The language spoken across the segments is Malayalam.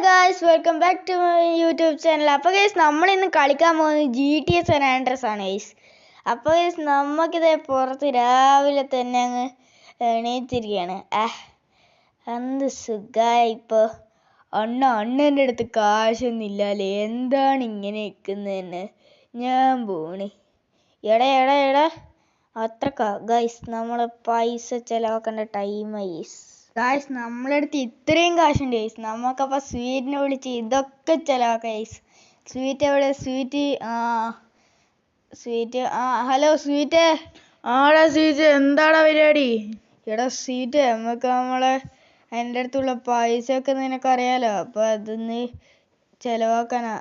Guys, welcome back to my YouTube channel. അപ്പോൾ ഗൈസ്, നമ്മളിന്ന് കളിക്കാൻ പോകുന്നത് GTA San Andreas ആണ് ഗൈസ്. അപ്പോൾ ഗൈസ്, നമുക്കിതേ പുറത്ത് രാവിലെ തന്നെ അങ്ങ് എണീറ്റിരിക്കുകയാണ്. എന്ത് സുഖമായി ഇപ്പോൾ. അണ്ണൻ്റെ അടുത്ത് കാശൊന്നുമില്ല അല്ലേ, എന്താണ് ഇങ്ങനെ നിൽക്കുന്നതെന്ന് ഞാൻ പോണ്. എടാ അത്ര ഗൈസ്, നമ്മൾ പൈസ ചിലവാക്കേണ്ട ടൈമായി ഗൈസ്. നമ്മളെ അടുത്ത് ഇത്രയും കാശുണ്ട് ഗൈസ്. നമുക്കപ്പോൾ സ്വീറ്റിനെ വിളിച്ച് ഇതൊക്കെ ചിലവാക്കാം ഗൈസ്. സ്വീറ്റ് എവിടെ? Sweet hello sweet. ആടാ സ്വീറ്റ്, എന്താടാ പരിപാടി? എടാ സ്വീറ്റ്, നമുക്ക് നമ്മളെ എൻ്റെ അടുത്തുള്ള പൈസ ഒക്കെ നിനക്കറിയാലോ, അപ്പോൾ അതൊന്ന് ചിലവാക്കാനാ.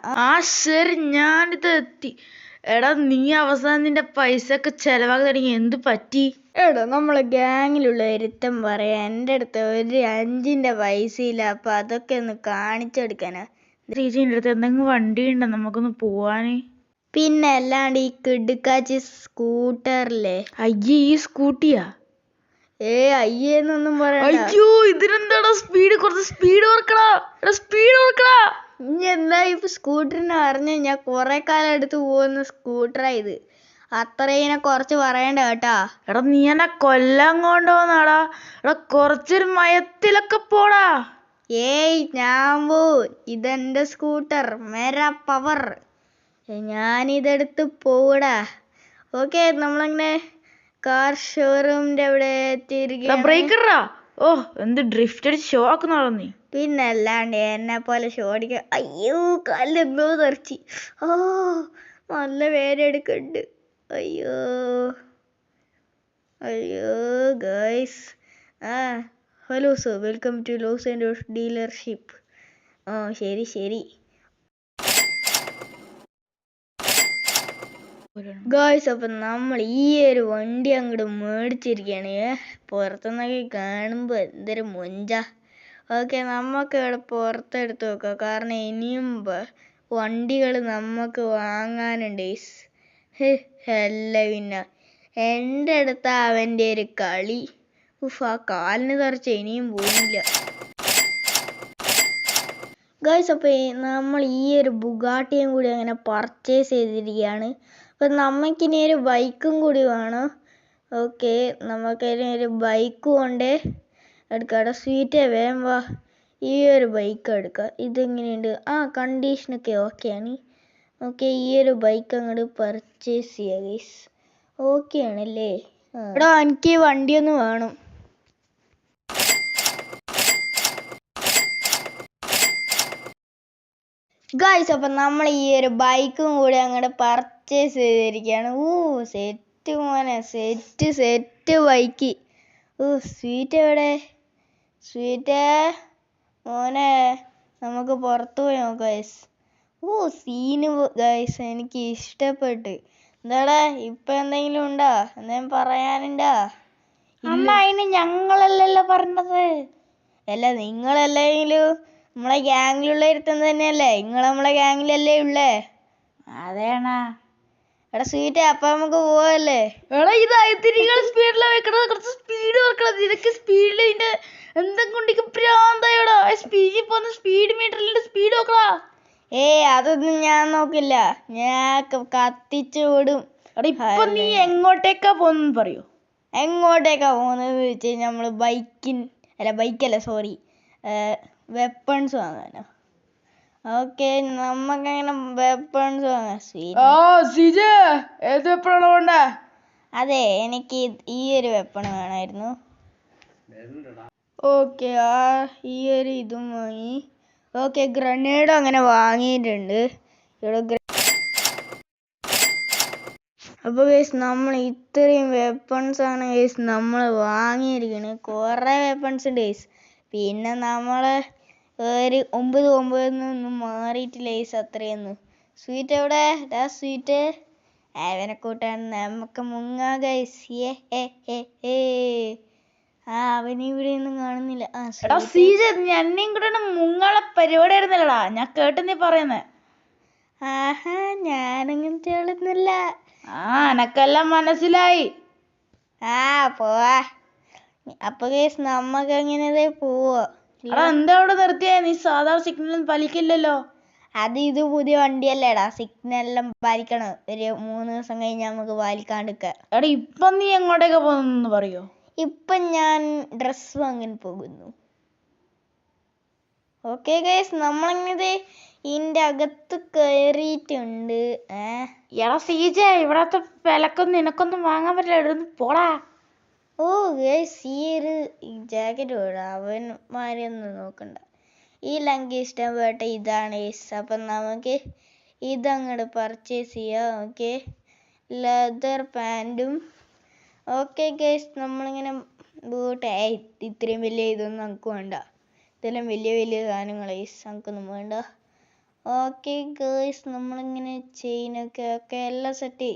ശരി, ഞാനിത് എത്തി. എടാ, നീ അവസാനം നിന്റെ പൈസ ഒക്കെ ചെലവാക്കി തുടങ്ങി, എന്ത് പറ്റി? എടാ, നമ്മളെ ഗ്യാങ്ങിലുള്ള ഒരുത്തൻ പറയാ എൻ്റെ അടുത്ത് ഒരു 5 പൈസ ഇല്ല, അപ്പം അതൊക്കെ ഒന്ന് കാണിച്ചെടുക്കാനാ. ചേച്ചീൻ്റെ അടുത്ത് എന്തെങ്കിലും വണ്ടി ഉണ്ടോ നമുക്കൊന്ന് പോവാന്? പിന്നെ അല്ലാണ്ട് ഈ കിടുക്കാച്ചി സ്കൂട്ടറില്ലേ. അയ്യേ, ഈ സ്കൂട്ടിയാ? അയ്യേന്നൊന്നും പറയണ്ട. അയ്യോ, ഇതിനെന്താടാ സ്പീഡ്? കുറച്ച് സ്പീഡ് ഓർക്കടാ. ഇനി എന്താ ഇപ്പൊ സ്കൂട്ടറിനെ അറിഞ്ഞ ഞാൻ കുറെ കാലം എടുത്ത് പോകുന്ന സ്കൂട്ടറാ ഇത്. അത്രേനെ കുറച്ച് പറയണ്ട കേട്ടാ. എടാ, നീ എന്നെ കൊല്ലാൻ കൊണ്ടുപോകുന്നാടാ. എടാ, കുറച്ചൊരു മയത്തിലൊക്കെ പോടാ. ഞാൻ ഇതെന്റെ സ്കൂട്ടർ, മേരാ പവർ. ഞാനിതെടുത്ത് പോടാ. ഓക്കെ, നമ്മളങ്ങനെ കാർ ഷോറൂമിന്റെ അവിടെ എത്തിയിരിക്കുക. ബ്രേക്കറാ. ഓ, എന്ത് ഡ്രിഫ്റ്റ് അടിച്ച് ഷോ ആക്കുന്നാളോ നീ. പിന്നെ അല്ലാണ്ട് എന്നെ പോലെ ഷോ അടിക്കാൻ. അയ്യോ, കല്ലെന്തോ തെറിച്ച്. നല്ല വേദന എടുക്കുന്നുണ്ട്. അയ്യോ guys. Hello sir, welcome to Los Andos dealership. ശരി ഗായ്സ്. അപ്പം നമ്മൾ ഈ ഒരു വണ്ടി അങ്ങോട്ട് മേടിച്ചിരിക്കുകയാണ്. പുറത്തുനിന്നൊക്കെ കാണുമ്പോൾ എന്തൊരു മൊഞ്ച. ഓക്കെ, നമുക്ക് ഇവിടെ പുറത്തെടുത്ത് നോക്കാം, കാരണം ഇനിയും വണ്ടികൾ നമുക്ക് വാങ്ങാനുണ്ട്. അല്ല പിന്നെ എൻ്റെ അടുത്ത് അവൻ്റെ ഒരു കളി. ആ കാലിന് തെറിച്ച ഇനിയും പോകുന്നില്ല ഗായ്സ്. അപ്പോൾ നമ്മൾ ഈ ഒരു ബുഗാട്ടിയും കൂടി അങ്ങനെ പർച്ചേസ് ചെയ്തിരിക്കുകയാണ്. അപ്പം നമുക്കിനി ഒരു ബൈക്കും കൂടി വേണം. ഓക്കെ, നമുക്കിനി ഒരു ബൈക്കും കൊണ്ട് എടുക്കാം. സ്വീറ്റേ വേഗം വാ, ഈ ഒരു ബൈക്ക് എടുക്കാം. ഇതെങ്ങനെയുണ്ട്? കണ്ടീഷനൊക്കെ ഓക്കെയാണ്. ഓക്കെ, ഈ ഒരു ബൈക്ക് അങ്ങോട്ട് പർച്ചേസ് ചെയ്യാം ഗൈസ്. ഓക്കെ ആണല്ലേ? എടാ, എനിക്ക് ഈ വണ്ടിയൊന്ന് വേണം. ഗൈസ്, അപ്പം നമ്മൾ ഈ ഒരു ബൈക്കും കൂടി അങ്ങോട്ട് പർച്ചേസ് ചെയ്തിരിക്കുകയാണ്. സെറ്റ് മോനെ, സെറ്റ് ബൈക്ക്. സ്വീറ്റ് എവിടെ? സ്വീറ്റ് മോനെ, നമുക്ക് പുറത്തു പോയി നോക്കാം ഗൈസ്. സീന് ഗൈസ്, എനിക്ക് ഇഷ്ടപ്പെട്ട്. എന്താടാ, ഇപ്പം എന്തെങ്കിലും ഉണ്ടോ? എന്തെങ്കിലും പറയാനുണ്ടോ? അതിന് ഞങ്ങളല്ലല്ലോ പറഞ്ഞത്. അല്ല, നിങ്ങളല്ലെങ്കിലും നമ്മളെ ഗ്യാങ്ങിലുള്ള ഒരുത്തൻ തന്നെയല്ലേ. നിങ്ങൾ നമ്മളെ ഗ്യാങ്ങിലല്ലേ ഉള്ളേ? അതേണാ. എടാ സ്വീറ്റ്, അപ്പൊ നമുക്ക് പോവല്ലേ? എടാ, ഇത് സ്പീഡിലാ വെക്കണത്. കുറച്ച് സ്പീഡ് വെക്കണം. ഇതൊക്കെ സ്പീഡിൽ ഇതിന്റെ എന്തൊക്കെ പ്രാന്തായോടാ. സ്പീഡിൽ പോകുന്ന സ്പീഡ് മീറ്ററിന്റെ സ്പീഡ് നോക്കടാ. അതൊന്നും ഞാൻ നോക്കില്ല, ഞാൻ കത്തിച്ചു വിടും. എടാ, ഇപ്പൊ നീ എങ്ങോട്ടേക്കാ പോകുന്നെന്ന് പറയൂ. എങ്ങോട്ടേക്കാ പോകുന്നത് വെച്ച് കഴിഞ്ഞാൽ നമ്മള് ബൈക്കല്ല സോറി, വെപ്പൺസ് വാങ്ങാനോ. ഓക്കെ, നമുക്കങ്ങനെ വെപ്പൺസ് വാങ്ങാം. അതെ, എനിക്ക് ഈ ഒരു വെപ്പൺ വേണമായിരുന്നു. ഓക്കെ, ഈ ഒരു ഇതും വാങ്ങി. ഓക്കെ, ഗ്രനേഡും അങ്ങനെ വാങ്ങിയിട്ടുണ്ട്. അപ്പോൾ ഗൈസ്, നമ്മൾ ഇത്രയും വെപ്പൺസ് ആണ് ഗൈസ് നമ്മൾ വാങ്ങിയിരിക്കണത്. കുറേ വെപ്പൺസ് ഉണ്ട് ഗൈസ്. പിന്നെ നമ്മൾ ഒരു 9 മാറിയിട്ടില്ല ഗൈസ് അത്രയൊന്നും. സ്വീറ്റ് എവിടെ? സ്വീറ്റ് അവനെ കൂട്ടാൻ നമുക്ക് മുങ്ങാ ഗൈസ്. അവനിവിടെ ഒന്നും കാണുന്നില്ല. എന്നെയും കൂടെ മുങ്ങാളെ പരിപാടി ആയിരുന്നല്ലടാ, ഞാൻ കേട്ട് നീ പറയുന്നേ. ഞാനങ്ങനത്തെ ആളൊന്നുമില്ല. എനക്കെല്ലാം മനസ്സിലായി. പോവാ. അപ്പൊ ഗൈസ്, നമുക്ക് അങ്ങനെ പോവാ. എടാ എന്താ അവിടെ നിർത്തിയേ? നീ സാധാ സിഗ്നൽ പാലിക്കില്ലല്ലോ. ഇത് പുതിയ വണ്ടിയല്ലേടാ, സിഗ്നലെല്ലാം പാലിക്കണം. ഒരു 3 ദിവസം കഴിഞ്ഞ് നമുക്ക് പാലിക്കാണ്ടിരിക്കാം. എടാ ഇപ്പം നീ എങ്ങോട്ടേക്ക് പോകുന്നു പറയോ? ഇപ്പം ഞാൻ ഡ്രസ് വാങ്ങാൻ പോകുന്നു. ഓക്കെ ഗൈസ്, നമ്മളിങ്ങനെ ഇതിൻ്റെ അകത്ത് കയറിയിട്ടുണ്ട്. എടാ സീജെ, ഇവിടത്തെ വിലക്കൊന്നും നിനക്കൊന്നും വാങ്ങാൻ പറ്റില്ല. ഇവിടുന്ന് പോടാ. ഓ ഗൈസ്, ഈ ഒരു ജാക്കറ്റ് വേണം. അവന്മാരെയൊന്നും നോക്കണ്ട. ഈ ലങ്ക് ഇഷ്ടപ്പെട്ട ഇതാണ് ഗൈസ്. അപ്പം നമുക്ക് ഇതങ്ങോട്ട് പർച്ചേസ് ചെയ്യാം. ഓക്കെ, ലെതർ പാൻറ്റും. ഓക്കെ ഗൈസ്, നമ്മളിങ്ങനെ ബൂട്ട് ഇത്രയും വലിയ ഇതൊന്നും നമുക്ക് വേണ്ട. ഇതെല്ലാം വലിയ വലിയ സാധനങ്ങൾ ഗൈസ്, നമുക്കൊന്നും വേണ്ട. ഓക്കെ ഗൈസ്, നമ്മളിങ്ങനെ ചെയിനൊക്കെ എല്ലാം സെറ്റ്.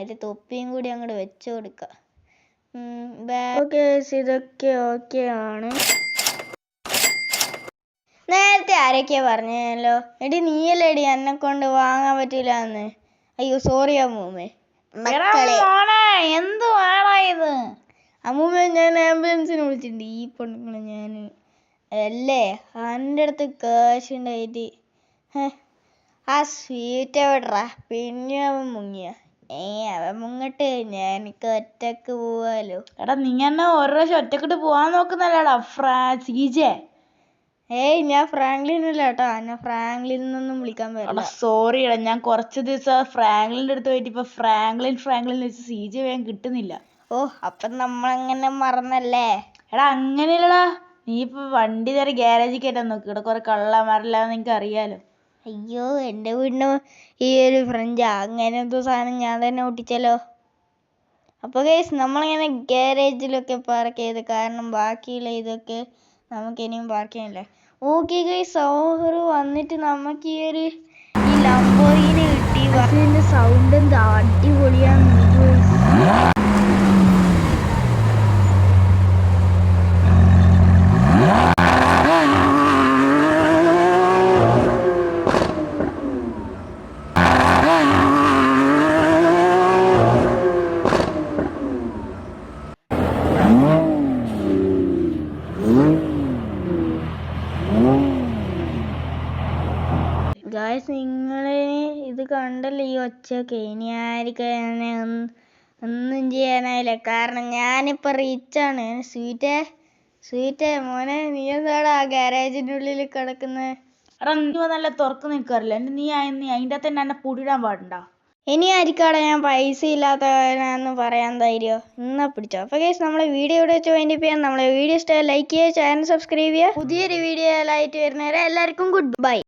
ഒരു തൊപ്പിയും കൂടി അങ്ങോട്ട് വെച്ച് കൊടുക്കാം. ഓക്കെ ഗൈസ്, ഇതൊക്കെ ഓക്കെ ആണ്. നേരത്തെ ആരൊക്കെയാ പറഞ്ഞല്ലോ? എടി നീയല്ലേ എടി എന്നെ കൊണ്ട് വാങ്ങാൻ പറ്റൂല എന്ന്. അയ്യോ സോറി അമ്മൂമ്മേ. എന്ത് വേണോ ഇത്? അമ്മൂമ്മ, ഞാൻ ആംബുലൻസിനെ വിളിച്ചിട്ടുണ്ട്. ഈ പെണ്ണുങ്ങളെ ഞാൻ അല്ലേ എൻ്റെ അടുത്ത് കാശ് ഉണ്ടായിട്ട്. ആ സ്വീറ്റ് എവിടെടാ? പിന്നെ അവൻ മുങ്ങിയ? അവൻ മുങ്ങട്ട്, ഞാനിക്ക് ഒറ്റക്ക് പോവാലോ. എടാ നീ എന്നെ ഒരു പ്രാവശ്യം ഒറ്റക്കിട്ട് പോവാൻ നോക്കുന്നല്ലേടാ സീജെ. ഞാൻ ഫ്രാങ്ക്ലിനല്ല കേട്ടോ. എന്നെ ഫ്രാങ്ക്ലിൻ എന്നൊന്നും വിളിക്കാൻ പറ്റില്ല. സോറി എടാ, ഞാൻ കുറച്ച് ദിവസം ഫ്രാങ്ക്ലിൻ്റെ അടുത്ത് പോയിട്ട് ഇപ്പൊ ഫ്രാങ്ക്ലിൻ വെച്ച് സീജെ വേഗം കിട്ടുന്നില്ല. ഓ, അപ്പം നമ്മളങ്ങനെ മറന്നല്ലേ? എടാ അങ്ങനെയല്ലടാ, നീ ഇപ്പൊ വണ്ടി നേരെ ഗ്യാരേജിൽ കയറ്റാൻ നോക്കി. ഇവിടെ കുറെ കള്ളന്മാരില്ലാന്ന് എനിക്ക് അറിയാലോ. അയ്യോ, എൻ്റെ വീടിന് ഈ ഒരു ഫ്രഞ്ച് അങ്ങനത്തെ സാധനം ഞാൻ തന്നെ ഒട്ടിച്ചല്ലോ. അപ്പോൾ ഗൈസ്, നമ്മളിങ്ങനെ ഗ്യാരേജിലൊക്കെ പാർക്ക് ചെയ്ത്, കാരണം ബാക്കിയുള്ള ഇതൊക്കെ നമുക്ക് ഇനിയും പാർക്ക് ചെയ്യാനില്ല. ഓക്കെ ഗൈസ്, സൗഹർ വന്നിട്ട് നമുക്ക് ഈ ലംബോർഗിനി കിട്ടി. ഇതിൻ്റെ സൗണ്ട് എന്താ അടിപൊളിയാണ്. ഗായ്സ്, നിങ്ങളെ ഇത് കണ്ടല്ലോ ഈ ഒച്ചയൊക്കെ. ഇനി ആർക്കും എന്നെ ഒന്നും ചെയ്യാനായില്ല, കാരണം ഞാനിപ്പോൾ റിച്ചാണ്. സ്വീറ്റേ മോനെ, നീ എന്താടാ ഗാരേജിൻ്റെ ഉള്ളിൽ കിടക്കുന്നത്? എടാ നീ നല്ല തുറക്ക് നിൽക്കാറില്ല. നീ അതിൻ്റെ അകത്ത് തന്നെ എന്നെ പൂട്ടിടാൻ പാടണ്ട. ഇനി ആയിരിക്കാടെ ഞാൻ പൈസ ഇല്ലാത്തവനാന്ന് പറയാൻ ധൈര്യം? എന്നാ പിടിച്ചോ. അപ്പോൾ ഗൈസ്, നമ്മളെ വീഡിയോ ഇവിടെ വെച്ച് വൈൻഡപ്പ് ചെയ്യാം. നമ്മളെ വീഡിയോ ഇഷ്ടമായി ലൈക്ക് ചെയ്യുക, ചാനൽ സബ്സ്ക്രൈബ് ചെയ്യുക. പുതിയൊരു വീഡിയോ ആയിട്ട് വരുന്നവരെ എല്ലാവർക്കും ഗുഡ് ബൈ.